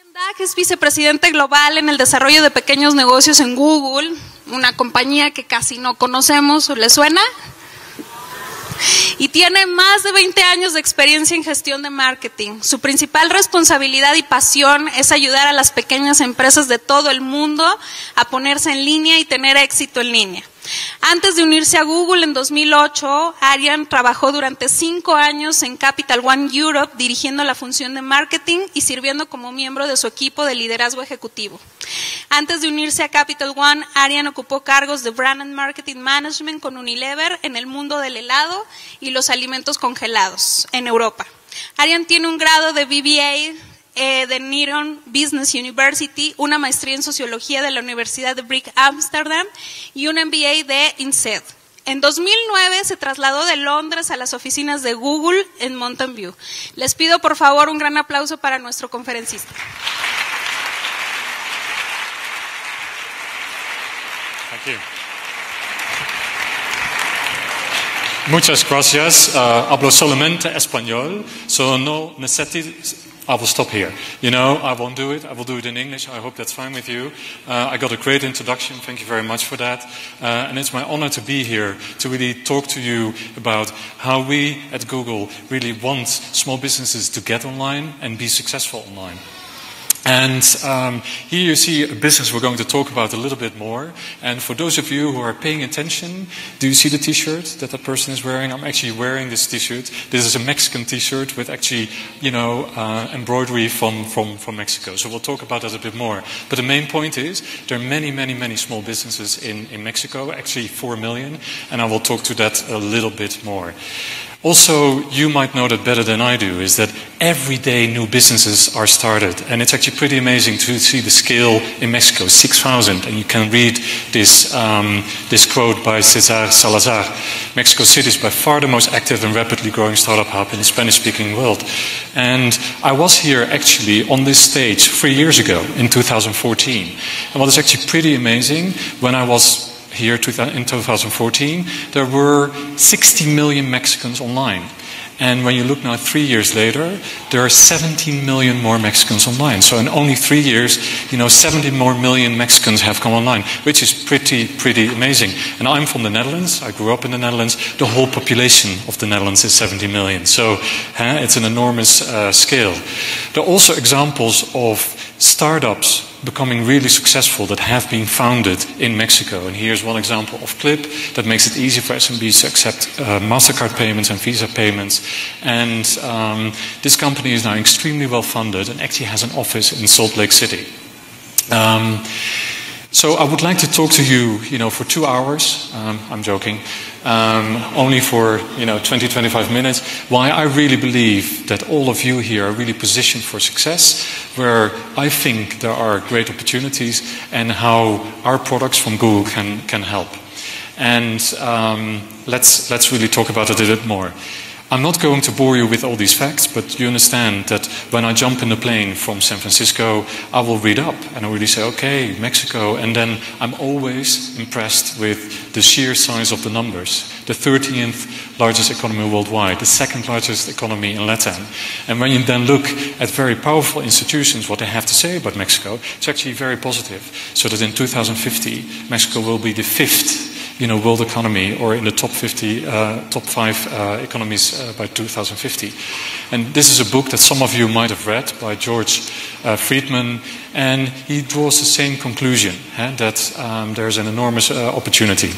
DIJK es vicepresidente global en el desarrollo de pequeños negocios en Google, una compañía que casi no conocemos. ¿Le suena? Y tiene más de 20 años de experiencia en gestión de marketing. Su principal responsabilidad y pasión es ayudar a las pequeñas empresas de todo el mundo a ponerse en línea y tener éxito en línea. Antes de unirse a Google en 2008, ARJAN trabajó durante 5 años en Capital One Europe dirigiendo la función de marketing y sirviendo como miembro de su equipo de liderazgo ejecutivo. Antes de unirse a Capital One, ARJAN ocupó cargos de Brand and Marketing Management con Unilever en el mundo del helado y los alimentos congelados en Europa. ARJAN tiene un grado de BBA de Newton Business University, una maestría en Sociología de la Universidad de Brick Amsterdam y un MBA de INSEAD. En 2009 se trasladó de Londres a las oficinas de Google en Mountain View. Les pido por favor un gran aplauso para nuestro conferencista. Thank you. Muchas gracias. Hablo solamente español, so no necesito. I will stop here. You know, I won't do it. I will do it in English. I hope that's fine with you. I got a great introduction. Thank you very much for that. And it's my honor to be here to really talk to you about how we at Google really want small businesses to get online and be successful online. And here you see a business we're going to talk about a little bit more. And for those of you who are paying attention, do you see the t-shirt that that person is wearing? I'm actually wearing this t-shirt. This is a Mexican t-shirt with actually, you know, embroidery from Mexico. So we'll talk about that a bit more. But the main point is there are many small businesses in Mexico, actually 4 million. And I will talk to that a little bit more. Also, you might know that better than I do, is that every day new businesses are started. And it's actually pretty amazing to see the scale in Mexico, 6,000. And you can read this, this quote by Cesar Salazar. Mexico City is by far the most active and rapidly growing startup hub in the Spanish-speaking world. And I was here actually on this stage 3 years ago, in 2014. And what is actually pretty amazing, when I was here in 2014, there were 60 million Mexicans online. And when you look now 3 years later, there are 17 million more Mexicans online. So in only 3 years, you know, 17 more million Mexicans have come online, which is pretty amazing. And I'm from the Netherlands. I grew up in the Netherlands. The whole population of the Netherlands is 70 million. So it's an enormous scale. There are also examples of startups becoming really successful that have been founded in Mexico. And here's one example of Clip that makes it easy for SMBs to accept MasterCard payments and Visa payments. And this company is now extremely well funded and actually has an office in Salt Lake City. So I would like to talk to you, you know, for 2 hours. I'm joking. Only for, you know, 20-25 minutes. Why I really believe that all of you here are really positioned for success, where I think there are great opportunities, and how our products from Google can help. And let's really talk about it a bit more. I'm not going to bore you with all these facts, but you understand that when I jump in the plane from San Francisco, I will read up and I really say, okay, Mexico, and then I'm always impressed with the sheer size of the numbers. The 13th largest economy worldwide, the 2nd largest economy in Latin. And when you then look at very powerful institutions, what they have to say about Mexico, it's actually very positive. So that in 2050, Mexico will be the 5th world economy, or in the top 50, top 5 economies by 2050. And this is a book that some of you might have read by George Friedman, and he draws the same conclusion, that there's an enormous opportunity.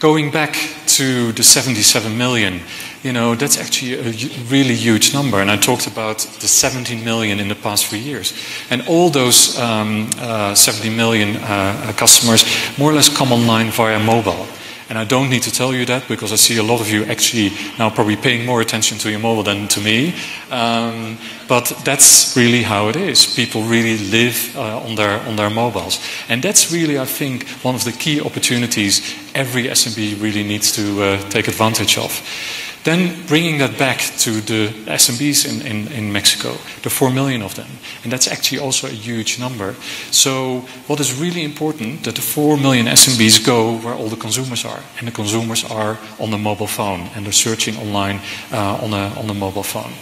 Going back to the 77 million, that's actually a really huge number. And I talked about the 17 million in the past 3 years. And all those 70 million customers more or less come online via mobile. And I don't need to tell you that, because I see a lot of you actually now probably paying more attention to your mobile than to me. But that's really how it is. People really live on their mobiles. And that's really, I think, one of the key opportunities every SMB really needs to take advantage of. Then bringing that back to the SMBs in Mexico, the 4 million of them. And that's actually also a huge number. So what is really important, that the 4 million SMBs go where all the consumers are. And the consumers are on the mobile phone, and they're searching online on the mobile phone.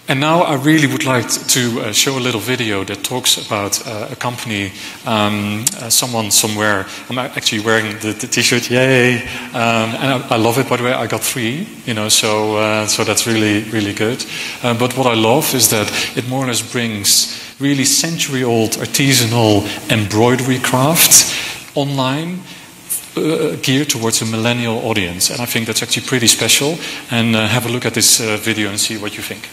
And now I really would like to show a little video that talks about a company, someone somewhere. I'm actually wearing the t-shirt, yay! And I love it, by the way. I got 3, you know, so that's really, really good. But what I love is that it more or less brings really century-old artisanal embroidery craft online, geared towards a millennial audience. And I think that's actually pretty special. And have a look at this video and see what you think.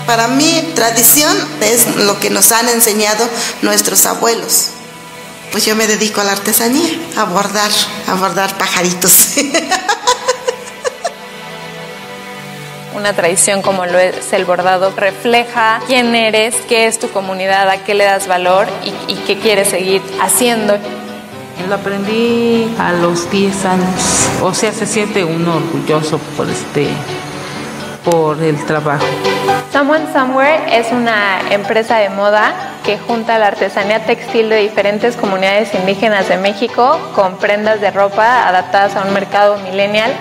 Para mí, tradición es lo que nos han enseñado nuestros abuelos. Pues yo me dedico a la artesanía, a bordar pajaritos. Una tradición como lo es el bordado refleja quién eres, qué es tu comunidad, a qué le das valor y qué quieres seguir haciendo. Lo aprendí a los 10 años, o sea, se siente uno orgulloso por el trabajo. Someone Somewhere es una empresa de moda que junta la artesanía textil de diferentes comunidades indígenas de México con prendas de ropa adaptadas a un mercado millennial.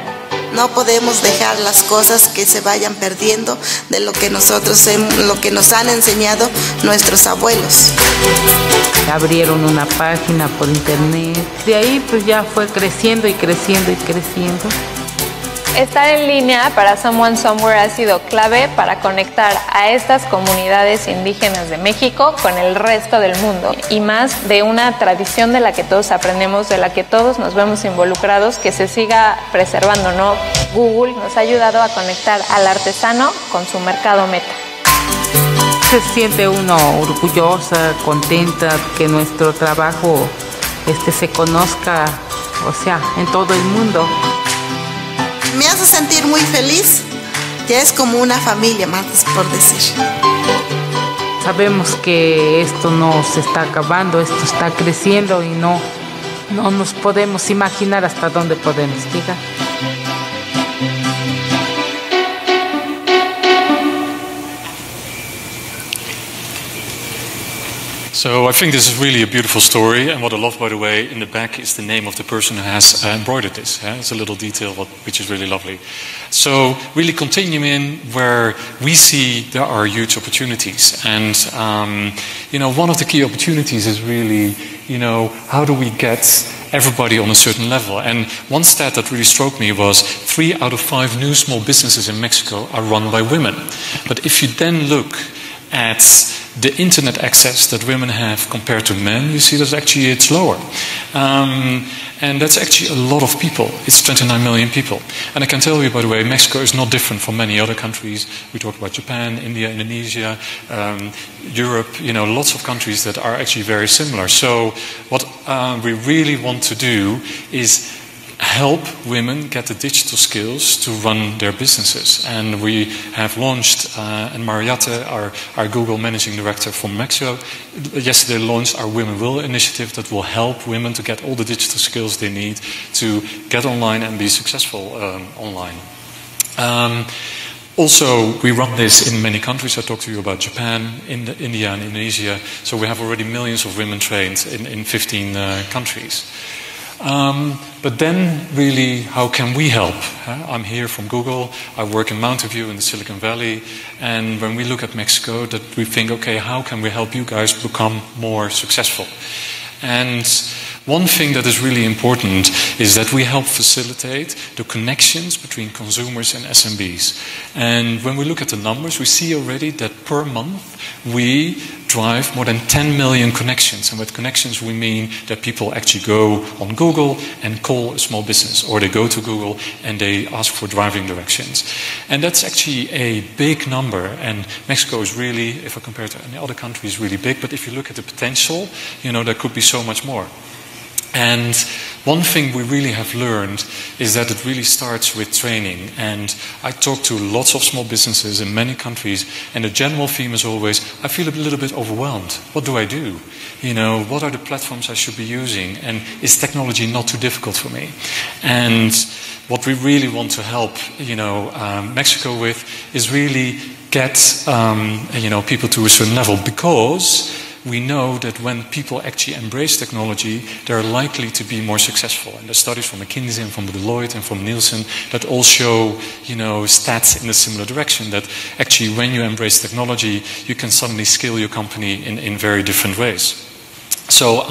No podemos dejar las cosas que se vayan perdiendo de lo que lo que nos han enseñado nuestros abuelos. Abrieron una página por internet. De ahí pues ya fue creciendo y creciendo y creciendo. Estar en línea para Someone Somewhere ha sido clave para conectar a estas comunidades indígenas de México con el resto del mundo y más de una tradición de la que todos aprendemos, de la que todos nos vemos involucrados, que se siga preservando, ¿no? Google nos ha ayudado a conectar al artesano con su mercado meta. Se siente uno orgullosa, contenta que nuestro trabajo se conozca, o sea, en todo el mundo. Me hace sentir muy feliz, ya es como una familia más, por decir. Sabemos que esto no se está acabando, esto está creciendo y no nos podemos imaginar hasta dónde podemos llegar. So I think this is really a beautiful story, and what I love, by the way, in the back is the name of the person who has embroidered this. It's a little detail which is really lovely. So really continuing where we see there are huge opportunities, and you know, one of the key opportunities is really, you know, how do we get everybody on a certain level? And one stat that really struck me was 3 out of 5 new small businesses in Mexico are run by women. But if you then look at the internet access that women have compared to men, you see that actually it's lower. And that's actually a lot of people. It's 29 million people. And I can tell you, by the way, Mexico is not different from many other countries. We talked about Japan, India, Indonesia, Europe, you know, lots of countries that are actually very similar. So what we really want to do is help women get the digital skills to run their businesses. And we have launched, and Mariette, our Google Managing Director from Mexico, yesterday launched our Women Will initiative that will help women to get all the digital skills they need to get online and be successful online. Also, we run this in many countries. I talked to you about Japan, India and Indonesia. So we have already millions of women trained in 15 countries. But then, really, how can we help? I'm here from Google. I work in Mountain View in the Silicon Valley. And when we look at Mexico, that we think, okay, how can we help you guys become more successful? And one thing that is really important is that we help facilitate the connections between consumers and SMBs. And when we look at the numbers, we see already that per month we drive more than 10 million connections. And with connections we mean that people actually go on Google and call a small business, or they go to Google and they ask for driving directions. And that's actually a big number, and Mexico is really, if I compare it to any other country, is really big. But if you look at the potential, you know, there could be so much more. And one thing we really have learned is that it really starts with training. And I talk to lots of small businesses in many countries, and the general theme is always, I feel a little bit overwhelmed. What do I do? You know, what are the platforms I should be using? And is technology not too difficult for me? And what we really want to help, you know, Mexico with is really get, you know, people to a certain level, because we know that when people actually embrace technology, they're likely to be more successful. And there's studies from McKinsey and from Deloitte and from Nielsen that all show, stats in a similar direction, that actually when you embrace technology, you can suddenly scale your company in very different ways. So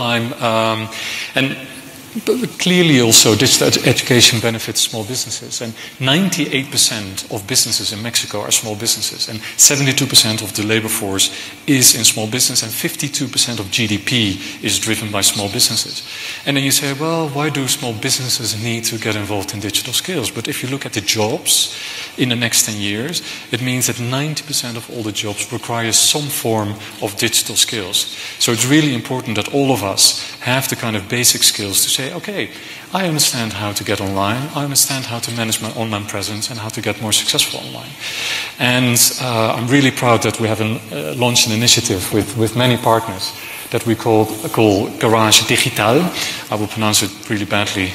but clearly also digital education benefits small businesses, and 98% of businesses in Mexico are small businesses, and 72% of the labor force is in small business, and 52% of GDP is driven by small businesses. And then you say, well, why do small businesses need to get involved in digital skills? But if you look at the jobs in the next 10 years, it means that 90% of all the jobs require some form of digital skills. So it's really important that all of us have the kind of basic skills to say, okay, I understand how to get online, I understand how to manage my online presence and how to get more successful online. And I'm really proud that we have launched an initiative with many partners that we call Garage Digital. I will pronounce it really badly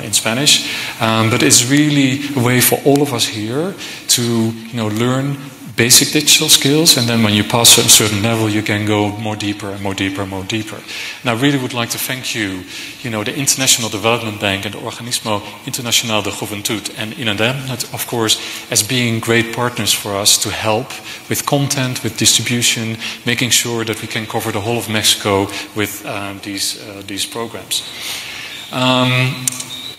in Spanish, but it's really a way for all of us here to learn basic digital skills, and then when you pass a certain level, you can go more deeper and more deeper and more deeper. And I really would like to thank you, the International Development Bank and the Organismo Internacional de Juventud and INADEM, of course, as being great partners for us to help with content, with distribution, making sure that we can cover the whole of Mexico with these programs.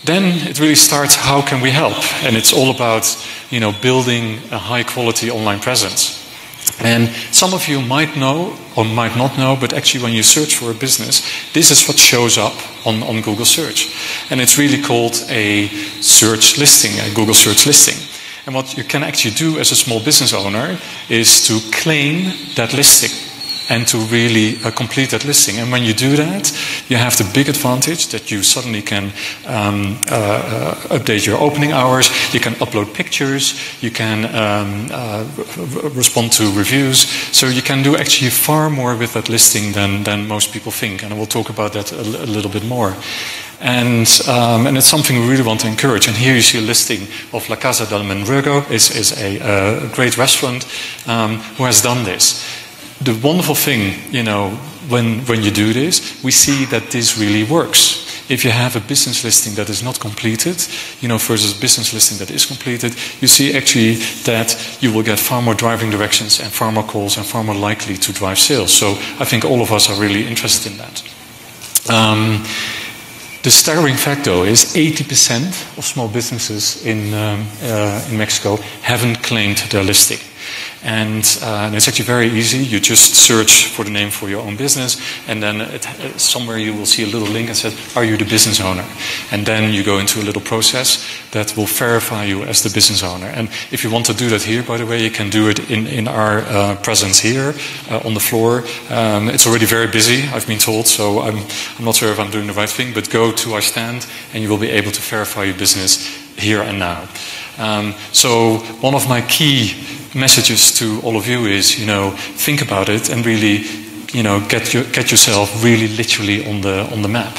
Then it really starts, how can we help? And it's all about, building a high-quality online presence. And some of you might know or might not know, but actually when you search for a business, this is what shows up on Google search. And it's really called a search listing, a Google search listing. And what you can actually do as a small business owner is to claim that listing and to really complete that listing. And when you do that, you have the big advantage that you suddenly can update your opening hours, you can upload pictures, you can respond to reviews. So you can do actually far more with that listing than most people think. And I will talk about that a little bit more. And it's something we really want to encourage. And here you see a listing of La Casa del Menruego, is a great restaurant who has done this. The wonderful thing, when you do this, we see that this really works. If you have a business listing that is not completed, versus a business listing that is completed, you see actually that you will get far more driving directions and far more calls and far more likely to drive sales. So I think all of us are really interested in that. The staggering fact, though, is 80% of small businesses in Mexico haven't claimed their listing. And it's actually very easy. You just search for the name for your own business, and then somewhere you will see a little link that says, are you the business owner? And then you go into a little process that will verify you as the business owner. And if you want to do that here, by the way, you can do it in our presence here on the floor. It's already very busy, I've been told, so I'm not sure if I'm doing the right thing, but go to our stand and you will be able to verify your business here and now. So one of my key messages to all of you is, think about it and really, get yourself really literally on the map.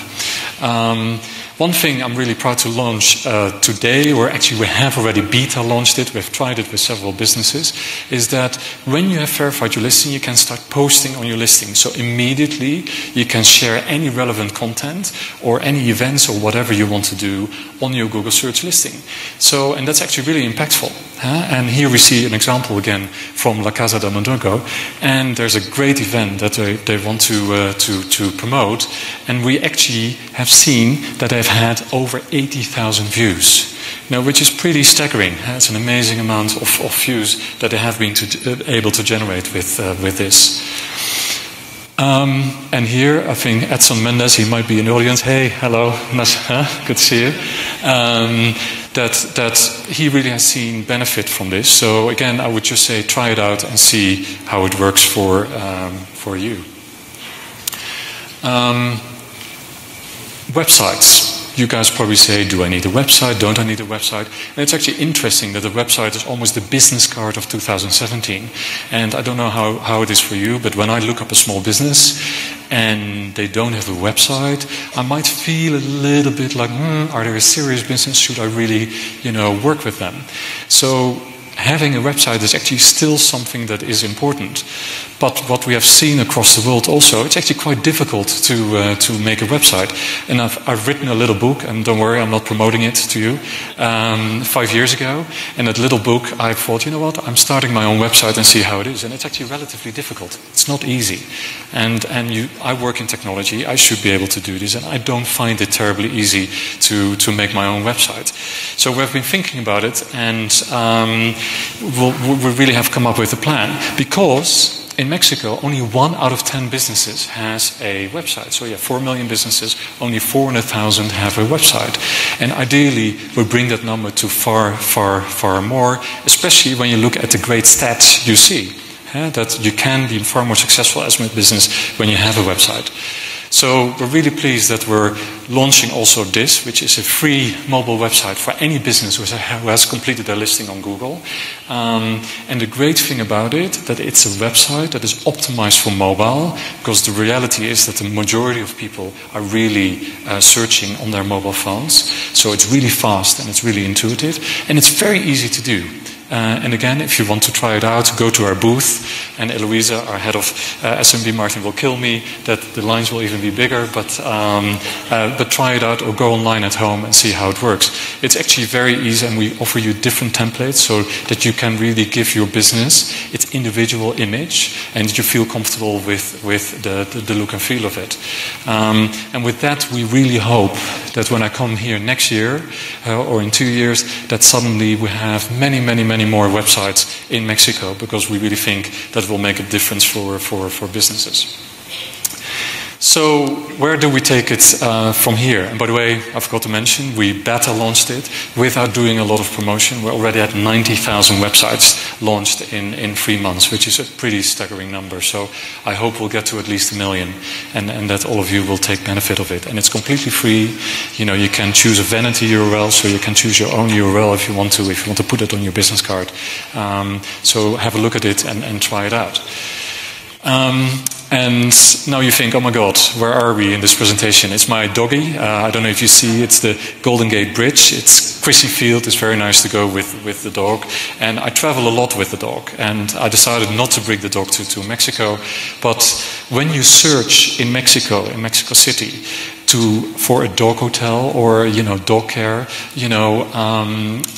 One thing I'm really proud to launch today, or actually we have already beta launched it, we've tried it with several businesses, is that when you have verified your listing, you can start posting on your listing. So immediately you can share any relevant content or any events or whatever you want to do on your Google search listing. So, and that's actually really impactful. And here we see an example again from La Casa del Menruego, and there's a great event that they want to promote, and we actually have seen that they've had over 80,000 views. Which is pretty staggering. It's an amazing amount of views that they have been able to generate with this. And here, I think Edson Mendez, he might be in the audience. Hey, hello, good to see you. That he really has seen benefit from this. So again, I would just say try it out and see how it works for you. Websites. You guys probably say, do I need a website? Don't I need a website? And it's actually interesting that the website is almost the business card of 2017. And I don't know how it is for you, but when I look up a small business and they don't have a website, I might feel a little bit like, are they a serious business? Should I really, work with them? So having a website is actually still something that is important. But what we have seen across the world also, it's actually quite difficult to make a website. And I've written a little book, and don't worry, I'm not promoting it to you, 5 years ago. And that little book, I thought, you know what, I'm starting my own website and see how it is. And it's actually relatively difficult. It's not easy. And I work in technology, I should be able to do this, and I don't find it terribly easy to make my own website. So we've been thinking about it, and we really have come up with a plan, because in Mexico, only 1 out of 10 businesses has a website. So you have 4 million businesses, only 400,000 have a website. And ideally, we bring that number to far, far, far more, especially when you look at the great stats you see, that you can be far more successful as a business when you have a website. So we're really pleased that we're launching also this, which is a free mobile website for any business who has completed their listing on Google. And the great thing about it, that it's a website that is optimized for mobile, because the reality is that the majority of people are really searching on their mobile phones. So it's really fast and it's really intuitive, and it's very easy to do. And again, if you want to try it out, go to our booth, and Eloisa, our head of SMB marketing, will kill me that the lines will even be bigger, but try it out or go online at home and see how it works. It's actually very easy, and we offer you different templates so that you can really give your business its individual image and you feel comfortable with the look and feel of it. And with that, we really hope that when I come here next year or in 2 years, that suddenly we have many more websites in Mexico, because we really think that will make a difference for businesses. So where do we take it from here? And by the way, I forgot to mention, we beta launched it without doing a lot of promotion. We're already at 90,000 websites launched in 3 months, which is a pretty staggering number. So I hope we'll get to at least 1 million, and that all of you will take benefit of it. And it's completely free. You know, you can choose a vanity URL, so you can choose your own URL if you want to put it on your business card. So have a look at it and try it out. And now you think, oh my God, where are we in this presentation? It's my doggy. I don't know if you see, it's the Golden Gate Bridge. It's Crissy Field. It's very nice to go with the dog. And I travel a lot with the dog. And I decided not to bring the dog to Mexico. But when you search in Mexico City, for a dog hotel or dog care,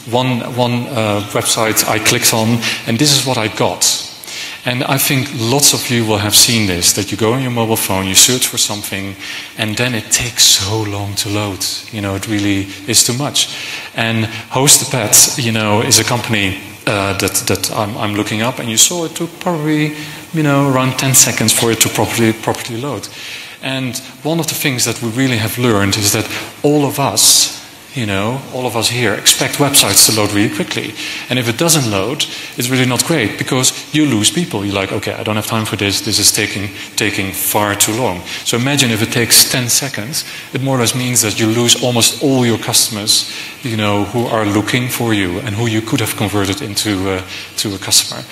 one website I clicked on, and this is what I got. And I think lots of you will have seen this, that you go on your mobile phone, you search for something, and then it takes so long to load. It really is too much. And Host the Pet, is a company that I'm looking up, and you saw it took probably, around 10 seconds for it to properly load. And one of the things that we really have learned is that all of us here expect websites to load really quickly. And if it doesn't load, it's really not great, because you lose people. You're like, okay, I don't have time for this. This is taking far too long. So imagine if it takes 10 seconds, it more or less means that you lose almost all your customers, who are looking for you and who you could have converted into a customer.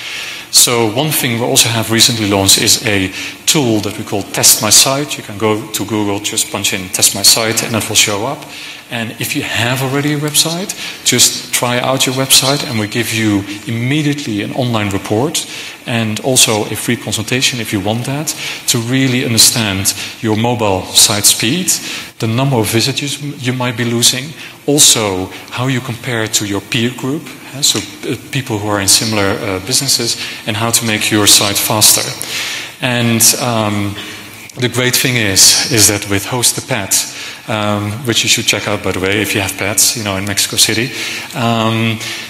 So one thing we also have recently launched is a tool that we call Test My Site. You can go to Google, just punch in Test My Site, and it will show up. And if you have already a website, just try out your website, and we give you immediately an online report and also a free consultation if you want that, to really understand your mobile site speed, the number of visitors you might be losing, also how you compare to your peer group, so people who are in similar businesses, and how to make your site faster. And the great thing is that with Host the Pet, which you should check out, by the way, if you have pets, in Mexico City.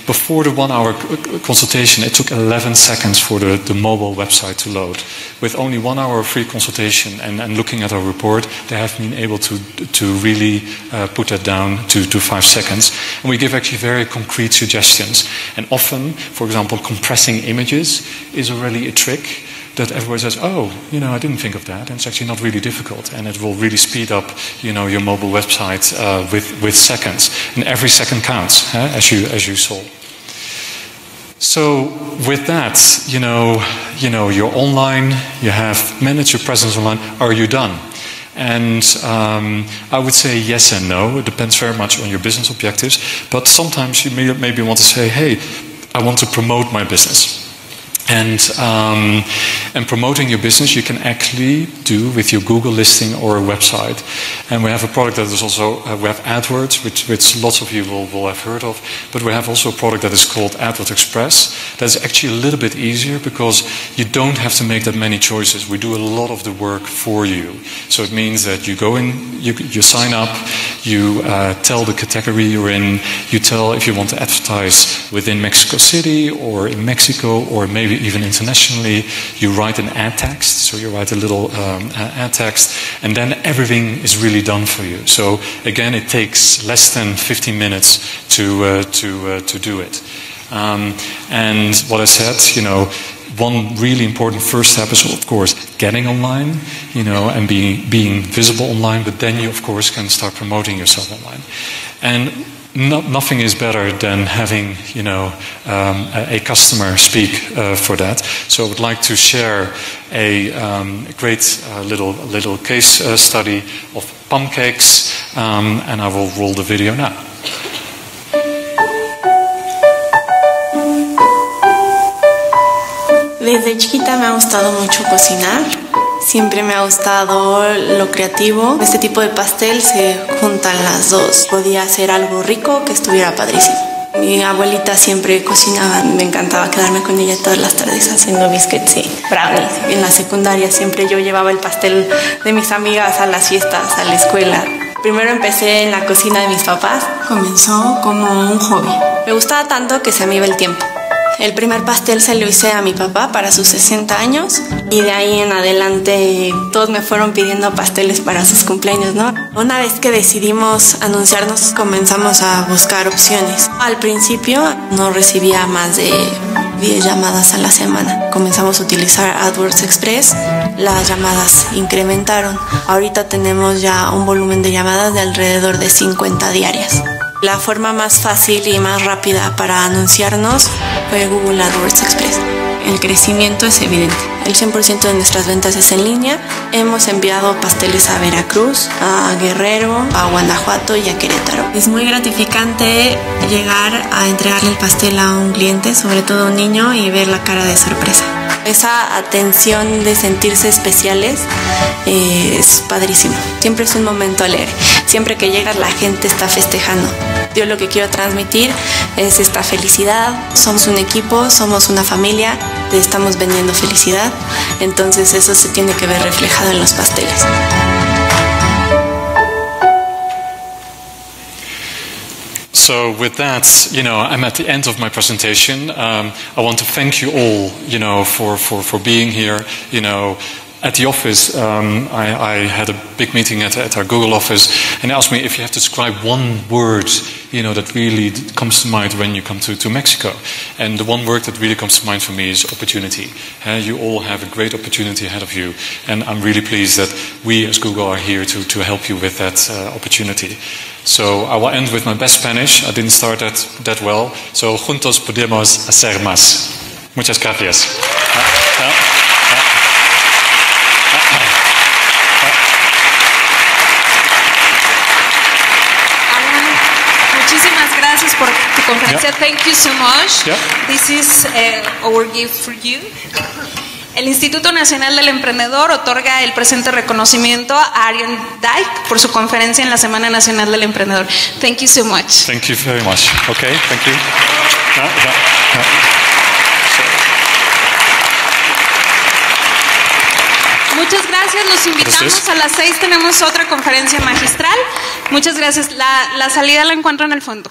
Before the 1 hour consultation, it took 11 seconds for the mobile website to load. With only 1 hour free consultation and looking at our report, they have been able to really put that down to 5 seconds. And we give actually very concrete suggestions. And often, for example, compressing images is already a trick that everybody says, oh, I didn't think of that. And it's actually not really difficult. And it will really speed up, your mobile website with seconds. And every second counts, as you saw. So with that, you're online, you have managed your presence online. Are you done? And I would say yes and no. It depends very much on your business objectives. But sometimes you maybe want to say, hey, I want to promote my business. And promoting your business you can actually do with your Google listing or a website. And we have a product that is also, we have Adwords, which lots of you will have heard of, but we have also a product that is called Adwords Express. That's actually a little bit easier because you don't have to make that many choices. We do a lot of the work for you. So it means that you go in, you sign up, you tell the category you're in, you tell if you want to advertise within Mexico City or in Mexico or maybe even internationally, you write an ad text, so you write a little ad text, and then everything is really done for you. So again, it takes less than 15 minutes to do it. And what I said, you know, one really important first step is, of course, getting online, you know, and being visible online, but then you, of course, can start promoting yourself online. And nothing is better than having, you know, a customer speak for that. So I would like to share a great little case study of pancakes, and I will roll the video now. Desde chiquita me ha gustado mucho cocinar. Siempre me ha gustado lo creativo. Este tipo de pastel se juntan las dos. Podía hacer algo rico que estuviera padrísimo. Mi abuelita siempre cocinaba. Me encantaba quedarme con ella todas las tardes haciendo biscuits y brownies. En la secundaria siempre yo llevaba el pastel de mis amigas a las fiestas, a la escuela. Primero empecé en la cocina de mis papás. Comenzó como un hobby. Me gustaba tanto que se me iba el tiempo. El primer pastel se lo hice a mi papá para sus 60 años y de ahí en adelante todos me fueron pidiendo pasteles para sus cumpleaños, ¿no? Una vez que decidimos anunciarnos, comenzamos a buscar opciones. Al principio no recibía más de 10 llamadas a la semana. Comenzamos a utilizar Adwords Express, las llamadas incrementaron. Ahorita tenemos ya un volumen de llamadas de alrededor de 50 diarias. La forma más fácil y más rápida para anunciarnos fue Google AdWords Express. El crecimiento es evidente. El 100% de nuestras ventas es en línea. Hemos enviado pasteles a Veracruz, a Guerrero, a Guanajuato y a Querétaro. Es muy gratificante llegar a entregarle el pastel a un cliente, sobre todo a un niño, y ver la cara de sorpresa. Esa atención de sentirse especiales es padrísimo. Siempre es un momento alegre. Siempre que llegas la gente está festejando. Yo lo que quiero transmitir es esta felicidad. Somos un equipo, somos una familia, te estamos vendiendo felicidad. Entonces eso se tiene que ver reflejado en los pasteles. So with that, you know, I'm at the end of my presentation. I want to thank you all, you know, for being here. You know, at the office, I had a big meeting at our Google office, and they asked me if you have to describe one word, you know, that really comes to mind when you come to Mexico. And the one word that really comes to mind for me is opportunity. You all have a great opportunity ahead of you, and I'm really pleased that we as Google are here to help you with that opportunity. So I will end with my best Spanish. I didn't start that well. So, juntos podemos hacer más. Muchas gracias. Muchísimas gracias por tu conferencia. Yeah. Thank you so much. Yeah. This is our gift for you. El Instituto Nacional del Emprendedor otorga el presente reconocimiento a ARJAN DIJK por su conferencia en la Semana Nacional del Emprendedor. Thank you so much. Thank you very much. Okay, thank you. Muchas gracias, los invitamos a las 6, tenemos otra conferencia magistral. Muchas gracias, la salida la encuentran en el fondo.